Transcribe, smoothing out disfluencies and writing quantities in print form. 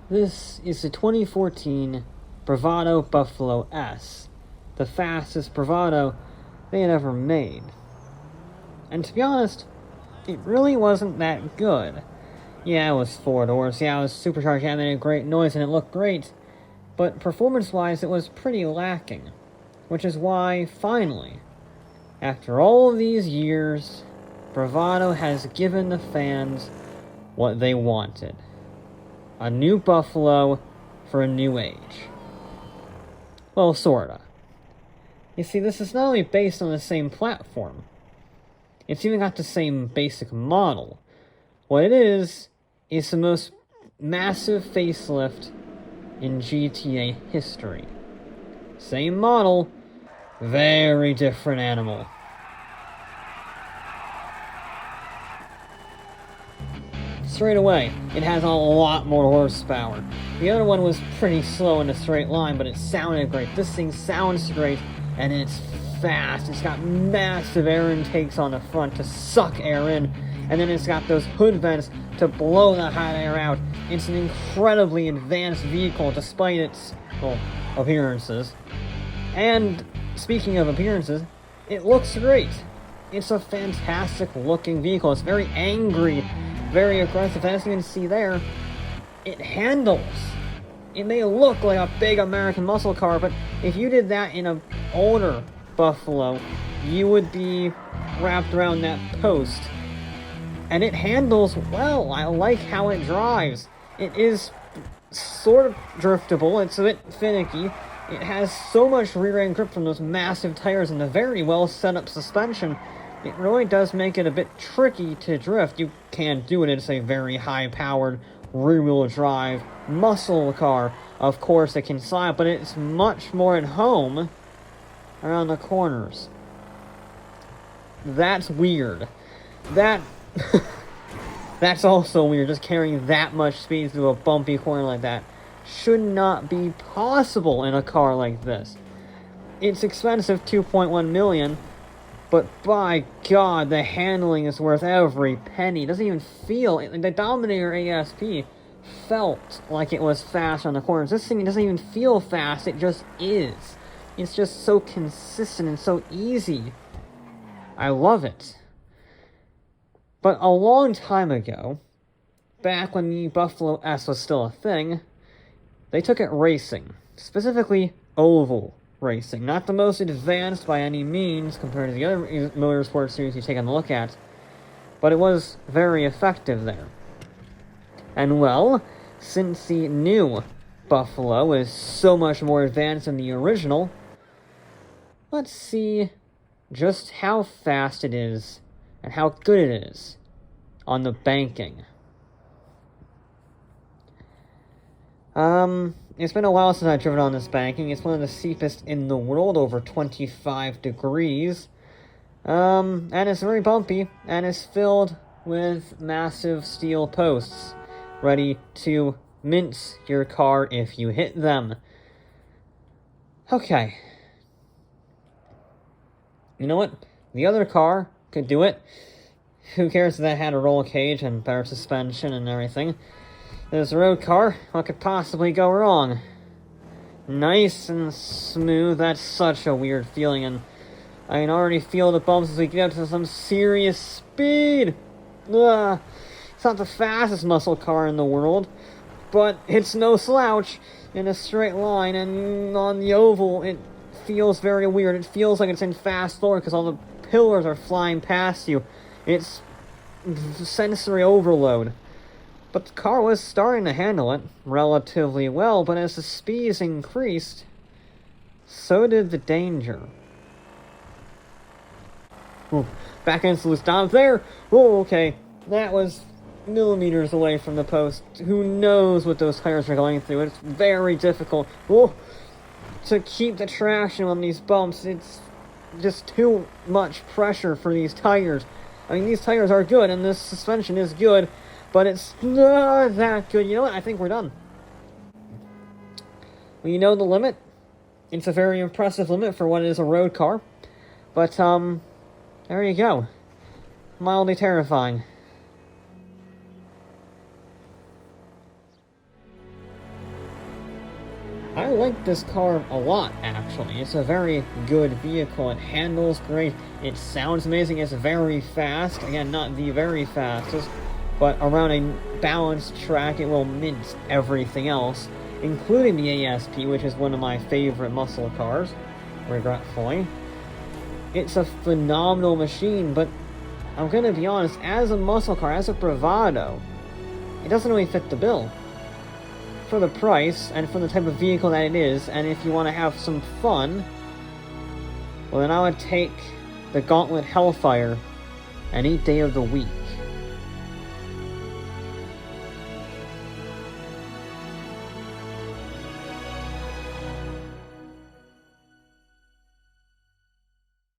This is the 2014 Bravado Buffalo S, the fastest Bravado they had ever made. And to be honest, it really wasn't that good. Yeah, it was 4 doors, yeah, it was supercharged, yeah, it made a great noise and it looked great, but performance-wise it was pretty lacking. Which is why, finally, after all of these years, Bravado has given the fans what they wanted. A new Buffalo for a new age. Well, sorta. You see, this is not only based on the same platform, it's even got the same basic model. What it is the most massive facelift in GTA history. Same model, very different animal. Straight away, it has a lot more horsepower. The other one was pretty slow in a straight line, but it sounded great. This thing sounds great, and it's fast. It's got massive air intakes on the front to suck air in, and then it's got those hood vents to blow the hot air out. It's an incredibly advanced vehicle despite its, well, appearances. And speaking of appearances, it looks great. It's a fantastic looking vehicle. It's very angry, very aggressive. As you can see there, it handles. It may look like a big American muscle car, but if you did that in an older Buffalo, you would be wrapped around that post. And it handles well. I like how it drives. It is sort of driftable. It's a bit finicky. It has so much rear-end grip from those massive tires and a very well set up suspension. It really does make it a bit tricky to drift. You can't do it. It's a very high-powered, rear-wheel drive muscle car. Of course, it can slide, but it's much more at home around the corners. That's weird. That's also weird. Just carrying that much speed through a bumpy corner like that should not be possible in a car like this. It's expensive, $2.1 million. But by God, the handling is worth every penny. It doesn't even feel... The Dominator ASP felt like it was fast on the corners. This thing doesn't even feel fast, it just is. It's just so consistent and so easy. I love it. But a long time ago, back when the Buffalo S was still a thing, they took it racing. Specifically, oval racing. Not the most advanced by any means compared to the other motorsport series you take a look at, but it was very effective there. And well, since the new Buffalo is so much more advanced than the original, let's see just how fast it is and how good it is on the banking. It's been a while since I've driven on this banking. It's one of the steepest in the world, over 25 degrees. And it's very bumpy, and it's filled with massive steel posts, ready to mince your car if you hit them. Okay. You know what? The other car could do it. Who cares if that had a roll cage and better suspension and everything? This road car, what could possibly go wrong? Nice and smooth, that's such a weird feeling, and I can already feel the bumps as we get up to some serious speed. Ugh. It's not the fastest muscle car in the world, but it's no slouch in a straight line, and on the oval it feels very weird. It feels like it's in fast forward because all the pillars are flying past you. It's sensory overload. But the car was starting to handle it relatively well, but as the speeds increased, so did the danger. Ooh, back against the loose stop there. Oh, okay. That was millimeters away from the post. Who knows what those tires are going through? It's very difficult. Oh, to keep the traction on these bumps. It's just too much pressure for these tires. I mean, these tires are good, and this suspension is good, but it's not that good. You know what? I think we're done. Well, you know the limit. It's a very impressive limit for what is a road car. But, there you go. Mildly terrifying. I like this car a lot, actually. It's a very good vehicle. It handles great. It sounds amazing. It's very fast. Again, not the very fastest, but around a balanced track, it will mince everything else, including the ASP, which is one of my favorite muscle cars, regretfully. It's a phenomenal machine, but I'm gonna be honest, as a muscle car, as a Bravado, it doesn't really fit the bill. For the price, and for the type of vehicle that it is, and if you want to have some fun, well then I would take the Gauntlet Hellfire any day of the week.